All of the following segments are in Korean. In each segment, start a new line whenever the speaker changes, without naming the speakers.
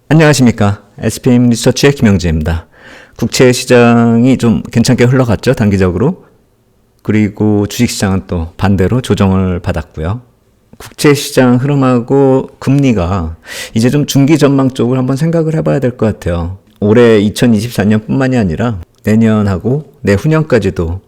안녕하십니까. SPM 리서치의 김영재입니다. 국채 시장이 좀 괜찮게 흘러갔죠, 단기적으로. 그리고 주식시장은 또 반대로 조정을 받았고요. 국채 시장 흐름하고 금리가 이제 좀 중기 전망 쪽을 한번 생각을 해봐야 될 것 같아요. 올해 2024년 뿐만이 아니라 내년하고 내후년까지도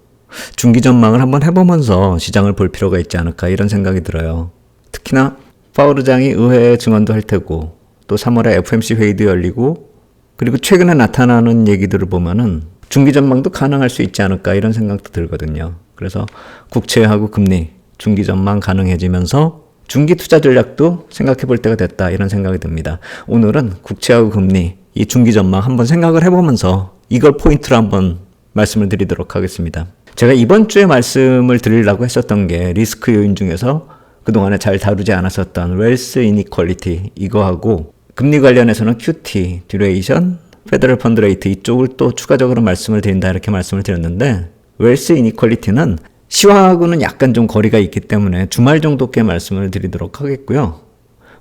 중기 전망을 한번 해보면서 시장을 볼 필요가 있지 않을까 이런 생각이 들어요. 특히나 파월 의장이 의회 증언도 할 테고 또 3월에 FOMC 회의도 열리고 그리고 최근에 나타나는 얘기들을 보면은 중기 전망도 가능할 수 있지 않을까 이런 생각도 들거든요. 그래서 국채하고 금리 중기 전망 가능해지면서 중기 투자 전략도 생각해 볼 때가 됐다 이런 생각이 듭니다. 오늘은 국채하고 금리 이 중기 전망 한번 생각을 해보면서 이걸 포인트로 한번 말씀을 드리도록 하겠습니다. 제가 이번 주에 말씀을 드리려고 했었던 게 리스크 요인 중에서 그동안에 잘 다루지 않았었던 웰스 이니퀄리티 이거하고 금리 관련해서는 QT, 듀레이션, 페더럴 펀드 레이트 이쪽을 또 추가적으로 말씀을 드린다 이렇게 말씀을 드렸는데 웰스 이니퀄리티는 시황하고는 약간 좀 거리가 있기 때문에 주말 정도께 말씀을 드리도록 하겠고요.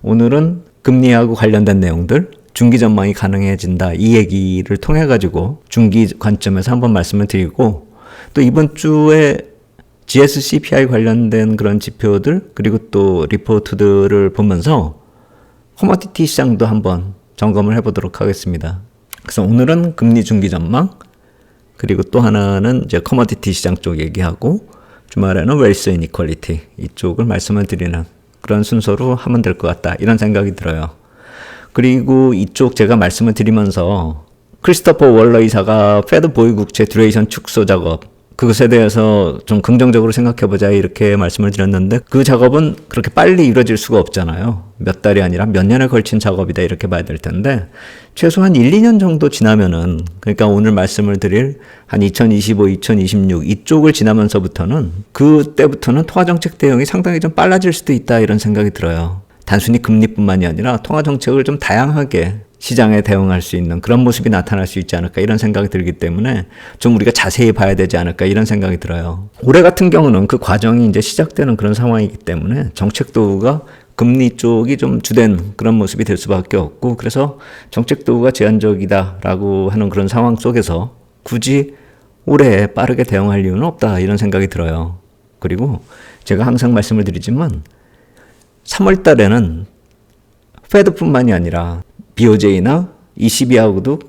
오늘은 금리하고 관련된 내용들, 중기 전망이 가능해진다 이 얘기를 통해 가지고 중기 관점에서 한번 말씀을 드리고 또 이번 주에 GS CPI 관련된 그런 지표들 그리고 또 리포트들을 보면서 커머디티 시장도 한번 점검을 해보도록 하겠습니다. 그래서 오늘은 금리 중기 전망 그리고 또 하나는 이제 커머디티 시장 쪽 얘기하고 주말에는 웰스 이니퀄리티 이쪽을 말씀을 드리는 그런 순서로 하면 될 것 같다 이런 생각이 들어요. 그리고 이쪽 제가 말씀을 드리면서 크리스토퍼 월러 이사가 페드 보유국채 듀레이션 축소 작업 그것에 대해서 좀 긍정적으로 생각해보자 이렇게 말씀을 드렸는데 그 작업은 그렇게 빨리 이루어질 수가 없잖아요. 몇 달이 아니라 몇 년에 걸친 작업이다 이렇게 봐야 될 텐데 최소한 1, 2년 정도 지나면은 그러니까 오늘 말씀을 드릴 한 2025, 2026 이쪽을 지나면서부터는 그때부터는 통화정책 대응이 상당히 좀 빨라질 수도 있다 이런 생각이 들어요. 단순히 금리뿐만이 아니라 통화정책을 좀 다양하게 시장에 대응할 수 있는 그런 모습이 나타날 수 있지 않을까 이런 생각이 들기 때문에 좀 우리가 자세히 봐야 되지 않을까 이런 생각이 들어요. 올해 같은 경우는 그 과정이 이제 시작되는 그런 상황이기 때문에 정책 도구가 금리 쪽이 좀 주된 그런 모습이 될 수밖에 없고 그래서 정책 도구가 제한적이다라고 하는 그런 상황 속에서 굳이 올해 빠르게 대응할 이유는 없다 이런 생각이 들어요. 그리고 제가 항상 말씀을 드리지만 3월 달에는 페드뿐만이 아니라 BOJ나 ECB하고도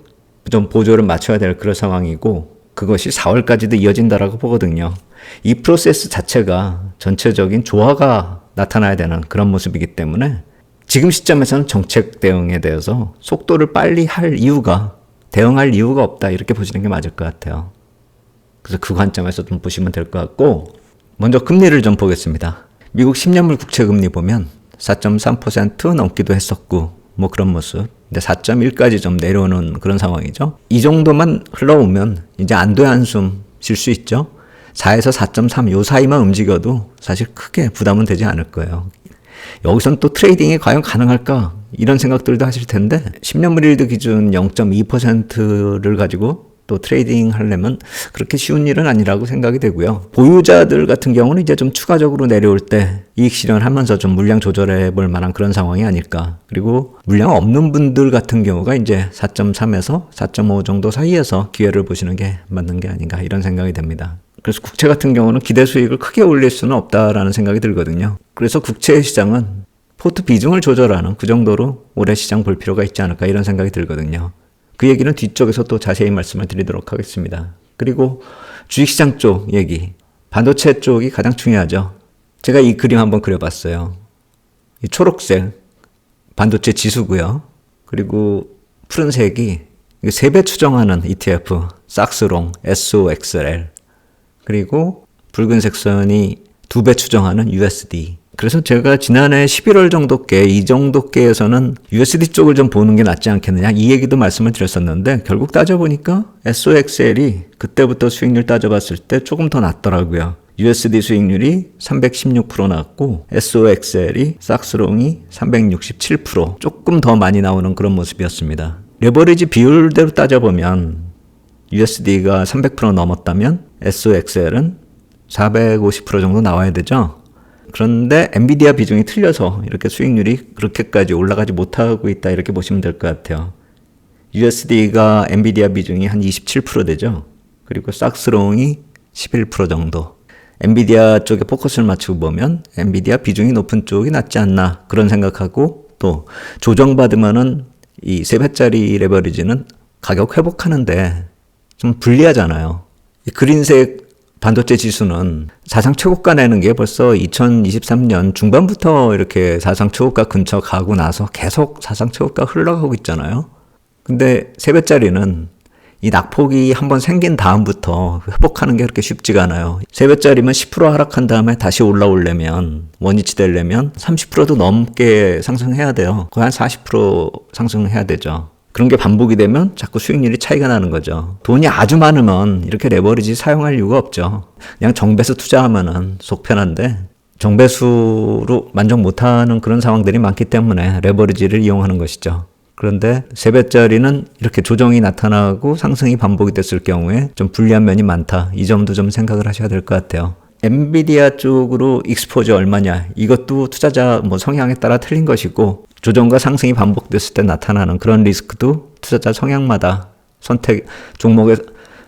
좀 보조를 맞춰야 될 그런 상황이고 그것이 4월까지도 이어진다라고 보거든요. 이 프로세스 자체가 전체적인 조화가 나타나야 되는 그런 모습이기 때문에 지금 시점에서는 정책 대응에 대해서 속도를 빨리 대응할 이유가 없다 이렇게 보시는 게 맞을 것 같아요. 그래서 그 관점에서 좀 보시면 될 것 같고 먼저 금리를 좀 보겠습니다. 미국 10년물 국채 금리 보면 4.3% 넘기도 했었고 뭐 그런 모습. 근데 4.1까지 좀 내려오는 그런 상황이죠. 이 정도만 흘러오면 이제 안도의 한숨 쉴 수 있죠. 4에서 4.3 요 사이만 움직여도 사실 크게 부담은 되지 않을 거예요. 여기선 또 트레이딩이 과연 가능할까? 이런 생각들도 하실 텐데 10년물 일드 기준 0.2%를 가지고 또 트레이딩 하려면 그렇게 쉬운 일은 아니라고 생각이 되고요. 보유자들 같은 경우는 이제 좀 추가적으로 내려올 때 이익 실현을 하면서 좀 물량 조절해 볼 만한 그런 상황이 아닐까. 그리고 물량 없는 분들 같은 경우가 이제 4.3에서 4.5 정도 사이에서 기회를 보시는 게 맞는 게 아닌가 이런 생각이 됩니다. 그래서 국채 같은 경우는 기대 수익을 크게 올릴 수는 없다라는 생각이 들거든요. 그래서 국채 시장은 포트 비중을 조절하는 그 정도로 올해 시장 볼 필요가 있지 않을까 이런 생각이 들거든요. 그 얘기는 뒤쪽에서 또 자세히 말씀을 드리도록 하겠습니다. 그리고 주식시장 쪽 얘기, 반도체 쪽이 가장 중요하죠. 제가 이 그림 한번 그려봤어요. 이 초록색 반도체 지수고요. 그리고 푸른색이 3배 추정하는 ETF, 싹스롱, SOXL. 그리고 붉은색 선이 2배 추정하는 USD. 그래서 제가 지난해 11월 정도께 이 정도께에서는 USD 쪽을 좀 보는 게 낫지 않겠느냐 이 얘기도 말씀을 드렸었는데 결국 따져보니까 SOXL이 그때부터 수익률 따져봤을 때 조금 더 낮더라고요. USD 수익률이 316% 나왔고 SOXL이 싹스롱이 367% 조금 더 많이 나오는 그런 모습이었습니다. 레버리지 비율대로 따져보면 USD가 300% 넘었다면 SOXL은 450% 정도 나와야 되죠. 그런데 엔비디아 비중이 틀려서 이렇게 수익률이 그렇게까지 올라가지 못하고 있다 이렇게 보시면 될 것 같아요. USD가 엔비디아 비중이 한 27% 되죠. 그리고 싹스롱이 11% 정도. 엔비디아 쪽에 포커스를 맞추고 보면 엔비디아 비중이 높은 쪽이 낫지 않나 그런 생각하고, 또 조정받으면은 이 3배짜리 레버리지는 가격 회복하는데 좀 불리하잖아요. 이 그린색 반도체 지수는 사상 최고가 내는 게 벌써 2023년 중반부터 이렇게 사상 최고가 근처 가고 나서 계속 사상 최고가 흘러가고 있잖아요. 근데 3배짜리는 이 낙폭이 한번 생긴 다음부터 회복하는 게 그렇게 쉽지가 않아요. 3배짜리면 10% 하락한 다음에 다시 올라오려면, 원위치 되려면 30%도 넘게 상승해야 돼요. 거의 한 40% 상승해야 되죠. 그런 게 반복이 되면 자꾸 수익률이 차이가 나는 거죠. 돈이 아주 많으면 이렇게 레버리지 사용할 이유가 없죠. 그냥 정배수 투자하면은 속 편한데, 정배수로 만족 못하는 그런 상황들이 많기 때문에 레버리지를 이용하는 것이죠. 그런데 3배짜리는 이렇게 조정이 나타나고 상승이 반복이 됐을 경우에 좀 불리한 면이 많다. 이 점도 좀 생각을 하셔야 될 것 같아요. 엔비디아 쪽으로 익스포저 얼마냐, 이것도 투자자 성향에 따라 틀린 것이고, 조정과 상승이 반복됐을 때 나타나는 그런 리스크도 투자자 성향마다 선택, 종목의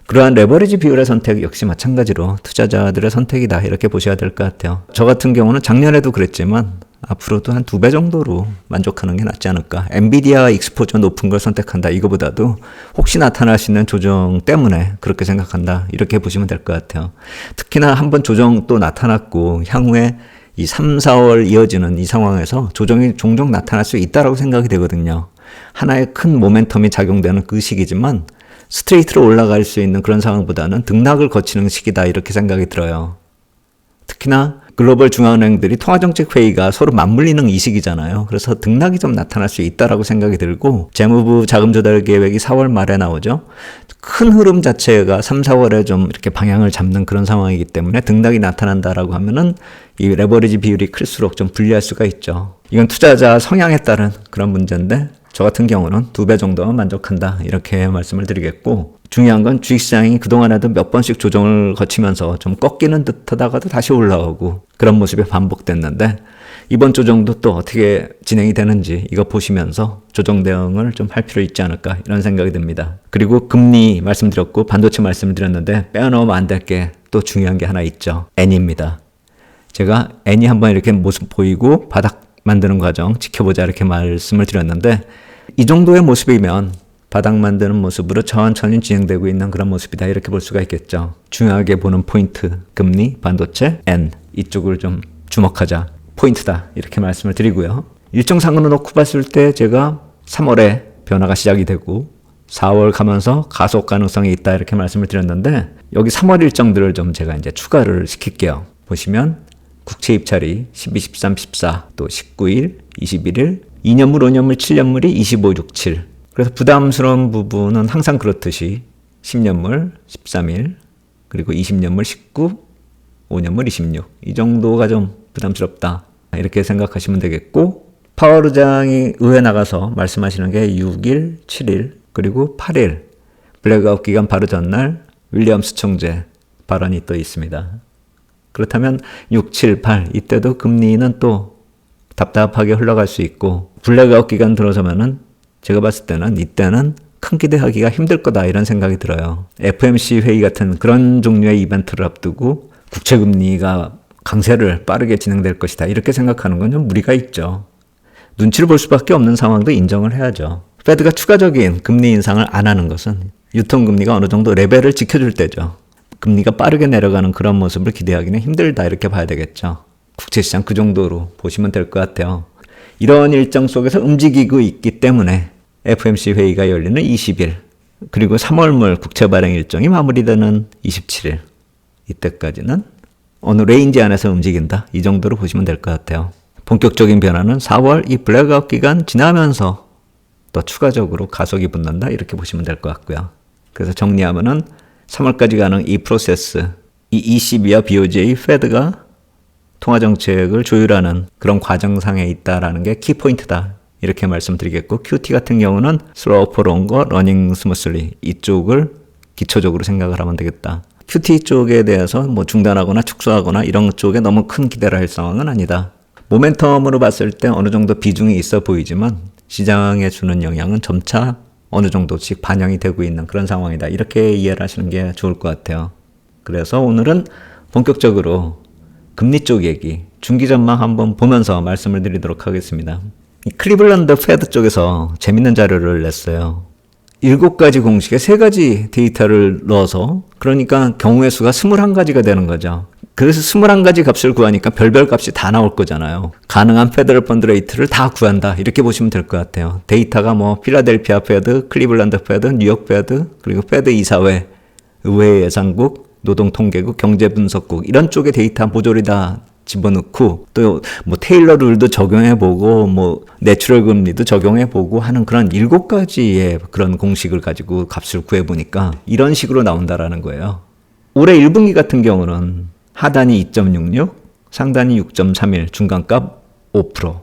그러한 레버리지 비율의 선택 역시 마찬가지로 투자자들의 선택이다 이렇게 보셔야 될 것 같아요. 저 같은 경우는 작년에도 그랬지만 앞으로도 한 2배 정도로 만족하는 게 낫지 않을까. 엔비디아 익스포저 높은 걸 선택한다 이거보다도 혹시 나타날 수 있는 조정 때문에 그렇게 생각한다 이렇게 보시면 될 것 같아요. 특히나 한번 조정 또 나타났고 향후에 이 3, 4월 이어지는 이 상황에서 조정이 종종 나타날 수 있다라고 생각이 되거든요. 하나의 큰 모멘텀이 작용되는 그 시기지만 스트레이트로 올라갈 수 있는 그런 상황보다는 등락을 거치는 시기다 이렇게 생각이 들어요. 특히나 글로벌 중앙은행들이 통화정책회의가 서로 맞물리는 이 시기잖아요. 그래서 등락이 좀 나타날 수 있다라고 생각이 들고, 재무부 자금조달 계획이 4월 말에 나오죠. 큰 흐름 자체가 3, 4월에 좀 이렇게 방향을 잡는 그런 상황이기 때문에 등락이 나타난다라고 하면은 이 레버리지 비율이 클수록 좀 불리할 수가 있죠. 이건 투자자 성향에 따른 그런 문제인데, 저 같은 경우는 2배 정도만 만족한다 이렇게 말씀을 드리겠고, 중요한 건 주식시장이 그동안에도 몇 번씩 조정을 거치면서 좀 꺾이는 듯 하다가도 다시 올라오고 그런 모습이 반복됐는데, 이번 조정도 또 어떻게 진행이 되는지 이거 보시면서 조정 대응을 좀 할 필요 있지 않을까 이런 생각이 듭니다. 그리고 금리 말씀드렸고 반도체 말씀드렸는데 빼어넣으면 안 될 게 또 중요한 게 하나 있죠. N입니다. 제가 N이 한번 이렇게 모습 보이고 바닥 만드는 과정 지켜보자 이렇게 말씀을 드렸는데, 이 정도의 모습이면 바닥 만드는 모습으로 천천히 진행되고 있는 그런 모습이다 이렇게 볼 수가 있겠죠. 중요하게 보는 포인트, 금리, 반도체, N 이쪽을 좀 주목하자, 포인트다 이렇게 말씀을 드리고요. 일정상으로 놓고 봤을 때 제가 3월에 변화가 시작이 되고 4월 가면서 가속 가능성이 있다 이렇게 말씀을 드렸는데, 여기 3월 일정들을 좀 제가 이제 추가를 시킬게요. 보시면 국채 입찰이 12, 13, 14, 또 19일, 21일, 2년물, 5년물, 7년물이 25, 6, 7. 그래서 부담스러운 부분은 항상 그렇듯이 10년물 13일, 그리고 20년물 19, 5년물 26. 이 정도가 좀 부담스럽다 이렇게 생각하시면 되겠고, 파월 의장이 의회 나가서 말씀하시는 게 6일, 7일, 그리고 8일 블랙아웃 기간 바로 전날 윌리엄스 총재 발언이 또 있습니다. 그렇다면 6, 7, 8 이때도 금리는 또 답답하게 흘러갈 수 있고, 블랙아웃 기간 들어서면은 제가 봤을 때는 이때는 큰 기대하기가 힘들 거다 이런 생각이 들어요. FOMC 회의 같은 그런 종류의 이벤트를 앞두고 국채금리가 강세를 빠르게 진행될 것이다 이렇게 생각하는 건 좀 무리가 있죠. 눈치를 볼 수밖에 없는 상황도 인정을 해야죠. 페드가 추가적인 금리 인상을 안 하는 것은 유통금리가 어느 정도 레벨을 지켜줄 때죠. 금리가 빠르게 내려가는 그런 모습을 기대하기는 힘들다 이렇게 봐야 되겠죠. 국채시장 그 정도로 보시면 될 것 같아요. 이런 일정 속에서 움직이고 있기 때문에 FOMC 회의가 열리는 20일, 그리고 3월물 국채 발행 일정이 마무리되는 27일, 이때까지는 어느 레인지 안에서 움직인다 이 정도로 보시면 될 것 같아요. 본격적인 변화는 4월 이 블랙아웃 기간 지나면서 또 추가적으로 가속이 붙는다 이렇게 보시면 될 것 같고요. 그래서 정리하면은 3월까지 가는 이 프로세스, 이 ECB와 BOJ, 페드가 통화정책을 조율하는 그런 과정상에 있다라는 게 키포인트다 이렇게 말씀드리겠고, QT 같은 경우는 slow for longer, running smoothly 이쪽을 기초적으로 생각을 하면 되겠다. QT 쪽에 대해서 뭐 중단하거나 축소하거나 이런 쪽에 너무 큰 기대를 할 상황은 아니다. 모멘텀으로 봤을 때 어느 정도 비중이 있어 보이지만 시장에 주는 영향은 점차 어느 정도씩 반영이 되고 있는 그런 상황이다. 이렇게 이해를 하시는 게 좋을 것 같아요. 그래서 오늘은 본격적으로 금리 쪽 얘기, 중기 전망 한번 보면서 말씀을 드리도록 하겠습니다. 이 클리블랜드 페드 쪽에서 재밌는 자료를 냈어요. 7가지 공식에 3가지 데이터를 넣어서 그러니까 경우의 수가 21가지가 되는 거죠. 그래서 21가지 값을 구하니까 별별 값이 다 나올 거잖아요. 가능한 페더럴 펀드 레이트를 다 구한다. 이렇게 보시면 될 것 같아요. 데이터가 뭐 필라델피아 페드, 클리블랜드 페드, 뉴욕 페드, 그리고 페드 이사회, 의회 예산국, 노동통계국, 경제분석국 이런 쪽의 데이터 모조리 다 집어넣고 또 뭐 테일러 룰도 적용해보고 뭐 내추럴 금리도 적용해보고 하는 그런 7가지의 그런 공식을 가지고 값을 구해보니까 이런 식으로 나온다라는 거예요. 올해 1분기 같은 경우는 하단이 2.66, 상단이 6.31, 중간값 5%.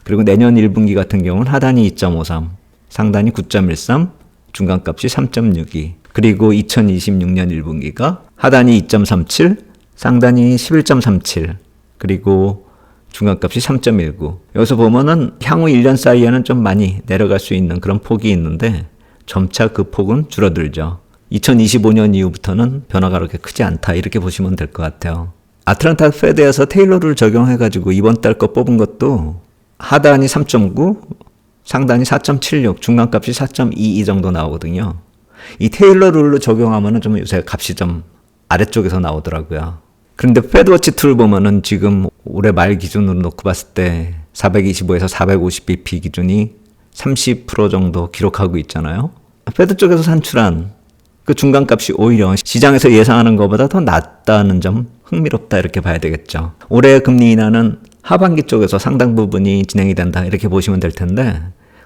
그리고 내년 1분기 같은 경우는 하단이 2.53, 상단이 9.13, 중간값이 3.62. 그리고 2026년 1분기가 하단이 2.37, 상단이 11.37, 그리고 중간값이 3.19. 여기서 보면은 향후 1년 사이에는 좀 많이 내려갈 수 있는 그런 폭이 있는데 점차 그 폭은 줄어들죠. 2025년 이후부터는 변화가 그렇게 크지 않다. 이렇게 보시면 될 것 같아요. 아틀란타 페드에서 테일러를 적용해가지고 이번 달 거 뽑은 것도 하단이 3.9, 상단이 4.76, 중간값이 4.22 정도 나오거든요. 이 테일러 룰로 적용하면은 좀 요새 값이 좀 아래쪽에서 나오더라고요. 그런데 페드워치 툴 보면은 지금 올해 말 기준으로 놓고 봤을 때 425에서 450bp 기준이 30% 정도 기록하고 있잖아요. 페드 쪽에서 산출한 그 중간값이 오히려 시장에서 예상하는 것보다 더 낮다는 점 흥미롭다 이렇게 봐야 되겠죠. 올해 금리 인하는 하반기 쪽에서 상당 부분이 진행이 된다 이렇게 보시면 될 텐데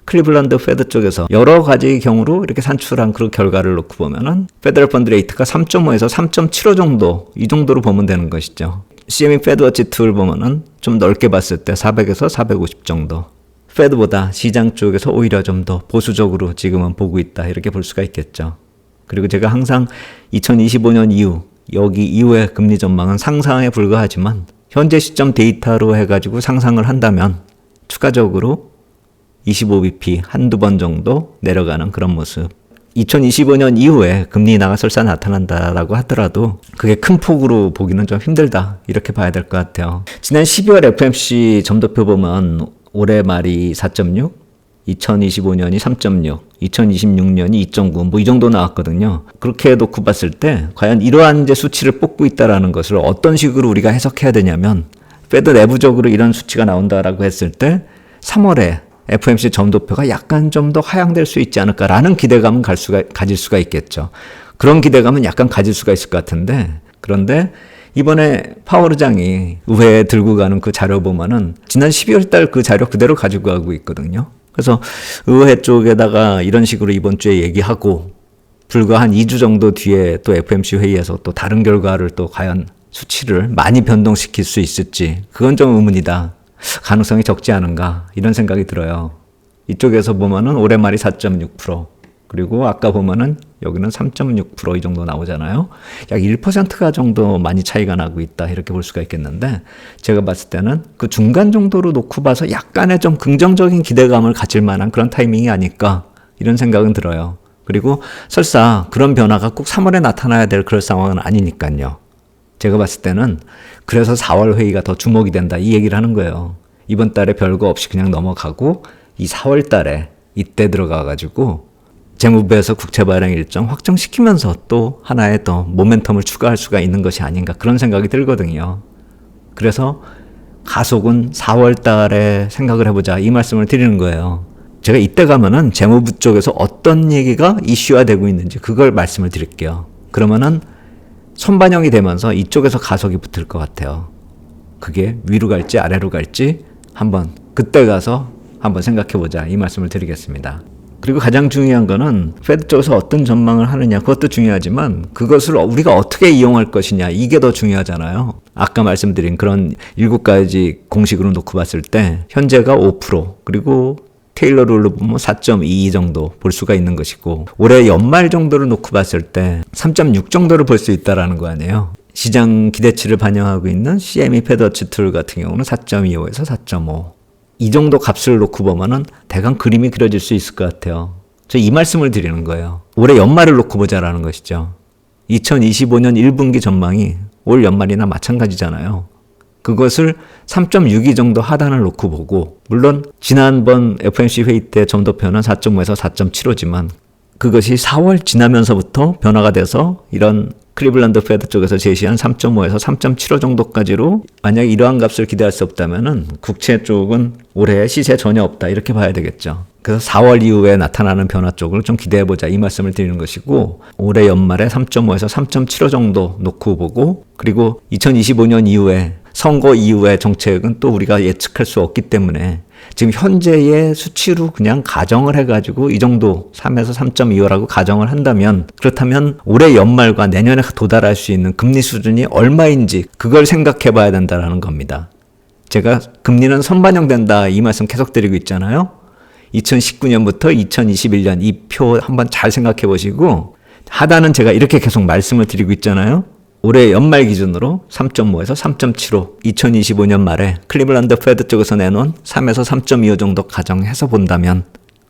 클리블랜드 페드 쪽에서 여러 가지 경우로 이렇게 산출한 그 결과를 놓고 보면은 페더럴 펀드 레이트가 3.5에서 3.75 정도 이 정도로 보면 되는 것이죠. CME 페드워치 툴 보면은 좀 넓게 봤을 때 400에서 450 정도. 페드보다 시장 쪽에서 오히려 좀 더 보수적으로 지금은 보고 있다 이렇게 볼 수가 있겠죠. 그리고 제가 항상 2025년 이후 여기 이후의 금리 전망은 상상에 불과하지만 현재 시점 데이터로 해가지고 상상을 한다면 추가적으로 25bp 한두 번 정도 내려가는 그런 모습. 2025년 이후에 금리 인하가 설사 나타난다라고 하더라도 그게 큰 폭으로 보기는 좀 힘들다 이렇게 봐야 될 것 같아요. 지난 12월 FMC 점도표 보면 올해 말이 4.6, 2025년이 3.6, 2026년이 2.9, 뭐 이 정도 나왔거든요. 그렇게 놓고 봤을 때 과연 이러한 이제 수치를 뽑고 있다라는 것을 어떤 식으로 우리가 해석해야 되냐면 페드 내부적으로 이런 수치가 나온다라고 했을 때 3월에 FOMC 점도표가 약간 좀 더 하향될 수 있지 않을까라는 기대감은 가질 수가 있겠죠. 그런 기대감은 약간 가질 수가 있을 것 같은데 그런데 이번에 파월 의장이 의회에 들고 가는 그 자료 보면은 지난 12월 달 그 자료 그대로 가지고 가고 있거든요. 그래서 의회 쪽에다가 이런 식으로 이번 주에 얘기하고 불과 한 2주 정도 뒤에 또 FOMC 회의에서 또 다른 결과를 또 과연 수치를 많이 변동시킬 수 있을지 그건 좀 의문이다. 가능성이 적지 않은가 이런 생각이 들어요. 이쪽에서 보면은 올해 말이 4.6% 그리고 아까 보면은 여기는 3.6% 이 정도 나오잖아요. 약 1%가 정도 많이 차이가 나고 있다 이렇게 볼 수가 있겠는데 제가 봤을 때는 그 중간 정도로 놓고 봐서 약간의 좀 긍정적인 기대감을 가질 만한 그런 타이밍이 아닐까 이런 생각은 들어요. 그리고 설사 그런 변화가 꼭 3월에 나타나야 될 그런 상황은 아니니까요. 제가 봤을 때는 그래서 4월 회의가 더 주목이 된다 이 얘기를 하는 거예요. 이번 달에 별거 없이 그냥 넘어가고 이 4월 달에 이때 들어가가지고 재무부에서 국채 발행 일정 확정시키면서 또 하나의 더 모멘텀을 추가할 수가 있는 것이 아닌가 그런 생각이 들거든요. 그래서 가속은 4월 달에 생각을 해보자 이 말씀을 드리는 거예요. 제가 이때 가면은 재무부 쪽에서 어떤 얘기가 이슈화되고 있는지 그걸 말씀을 드릴게요. 그러면은 선반영이 되면서 이쪽에서 가속이 붙을 것 같아요. 그게 위로 갈지 아래로 갈지 한번 그때 가서 한번 생각해보자 이 말씀을 드리겠습니다. 그리고 가장 중요한 거는 페드 쪽에서 어떤 전망을 하느냐 그것도 중요하지만 그것을 우리가 어떻게 이용할 것이냐 이게 더 중요하잖아요. 아까 말씀드린 그런 7가지 공식으로 놓고 봤을 때 현재가 5% 그리고 테일러 룰로 보면 4.22 정도 볼 수가 있는 것이고, 올해 연말 정도를 놓고 봤을 때 3.6 정도를 볼 수 있다라는 거 아니에요. 시장 기대치를 반영하고 있는 CME 패더치 툴 같은 경우는 4.25에서 4.5. 이 정도 값을 놓고 보면은 대강 그림이 그려질 수 있을 것 같아요. 저 이 말씀을 드리는 거예요. 올해 연말을 놓고 보자라는 것이죠. 2025년 1분기 전망이 올 연말이나 마찬가지잖아요. 그것을 3.62 정도 하단을 놓고 보고, 물론 지난번 FOMC 회의 때 점도표는 4.5에서 4.75지만 그것이 4월 지나면서부터 변화가 돼서 이런 클리블랜드 페드 쪽에서 제시한 3.5에서 3.75 정도까지로 만약 이러한 값을 기대할 수 없다면은 국채 쪽은 올해 시세 전혀 없다 이렇게 봐야 되겠죠. 그래서 4월 이후에 나타나는 변화 쪽을 좀 기대해보자 이 말씀을 드리는 것이고, 올해 연말에 3.5에서 3.75 정도 놓고 보고, 그리고 2025년 이후에 선거 이후의 정책은 또 우리가 예측할 수 없기 때문에 지금 현재의 수치로 그냥 가정을 해가지고 이 정도 3에서 3.25라고 가정을 한다면, 그렇다면 올해 연말과 내년에 도달할 수 있는 금리 수준이 얼마인지 그걸 생각해 봐야 된다는 겁니다. 제가 금리는 선반영된다 이 말씀 계속 드리고 있잖아요. 2019년부터 2021년 이 표 한번 잘 생각해 보시고, 하단은 제가 이렇게 계속 말씀을 드리고 있잖아요. 올해 연말 기준으로 3.5에서 3.75, 2025년 말에 클리블랜드 페드 쪽에서 내놓은 3에서 3.25 정도 가정해서 본다면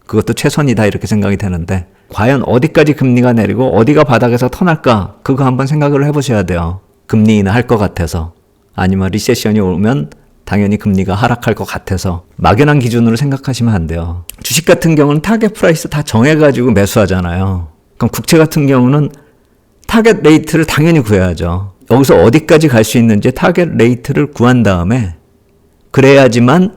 그것도 최선이다 이렇게 생각이 되는데, 과연 어디까지 금리가 내리고 어디가 바닥에서 터날까 그거 한번 생각을 해보셔야 돼요. 금리 인하할 것 같아서, 아니면 리세션이 오면 당연히 금리가 하락할 것 같아서 막연한 기준으로 생각하시면 안 돼요. 주식 같은 경우는 타겟 프라이스 다 정해가지고 매수하잖아요. 그럼 국채 같은 경우는 타겟 레이트를 당연히 구해야죠. 여기서 어디까지 갈 수 있는지 타겟 레이트를 구한 다음에, 그래야지만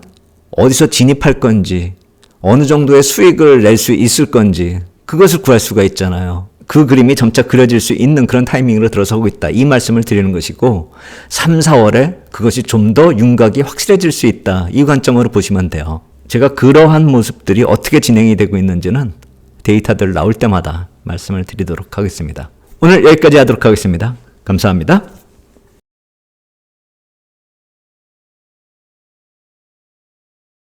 어디서 진입할 건지, 어느 정도의 수익을 낼 수 있을 건지 그것을 구할 수가 있잖아요. 그 그림이 점차 그려질 수 있는 그런 타이밍으로 들어서고 있다 이 말씀을 드리는 것이고, 3, 4월에 그것이 좀 더 윤곽이 확실해질 수 있다 이 관점으로 보시면 돼요. 제가 그러한 모습들이 어떻게 진행이 되고 있는지는 데이터들 나올 때마다 말씀을 드리도록 하겠습니다. 오늘 여기까지 하도록 하겠습니다. 감사합니다.